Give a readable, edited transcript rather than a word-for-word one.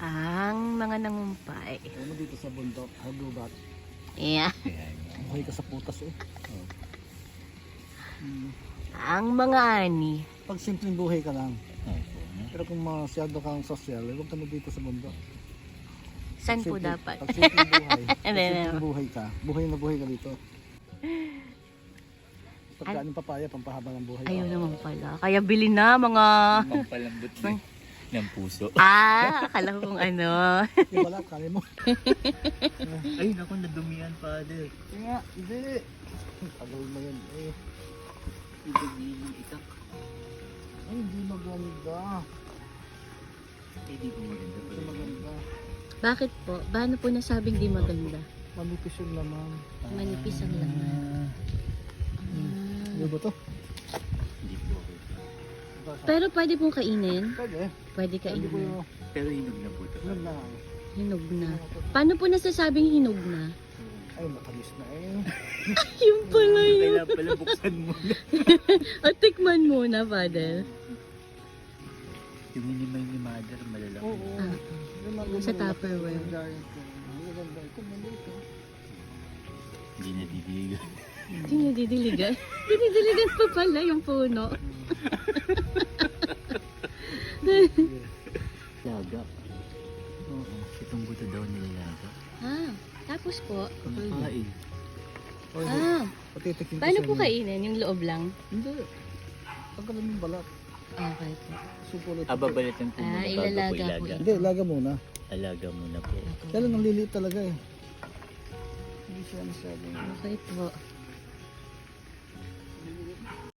Ang mga nangumpay. Ano dito sa bundok, hagubat. Yeah. Buhay ka sa putas eh. Oh. Ang mga ani. Pag simpleng buhay ka lang. Pero kung masyado kang sosyal, huwag ka na dito sa bundok. Saan po dapat? Pag simpleng buhay, pag Hindi, simpleng buhay ka, buhay na buhay ka dito. Pagkain ng papaya, pampahaba ng buhay. Ayaw naman pala. Kaya bili na mga... Pampalambot ng puso. Akala ko kung ano. Di wala, kaya mo. Ay, naku, nadumihan, father. Kaya, hindi. Tagal mo yan eh. Ibigay ng itak. Ay, hindi maganda. Eh, di ko maganda. Hindi maganda. Bakit po? Paano po nasabing di maganda? Manipis yung laman. Manipis ang laman. Ano ba to? Hindi po ako. Pero pwede pong kainin? Pwede. Pwede Hindi ko kainin. yung... Pero hinog na po ito. Yun na. Hinog na. Paano po nasasabing hinog na? Ay, matalis na eh. Yung pala yun. Kailangan pala buksan mo na. O tikman muna, father. Yung minimay ni mother, malalaki. Oo. Ah, Yun lang Sa yung Tupperware. yung giant ko. Ang maganda. Ito, malito. Hindi na didiligan. dinidiligan. Dinidiligan pa pala yung puno. Laga. Oo. Itong buto daw nilalaga. Tapos po. Pagkain. Oy, patitikin ko Paano sa po inyo. kainin? Yung loob lang? Hindi. Pagkalan yung balat. Okay po. Sukulot. Babalatan po muna bago po ilalaga po ilaga. yun. Hindi, laga muna. Alaga muna po. Kaya lang ang liliit talaga eh. Hindi siya masyadong... Okay po.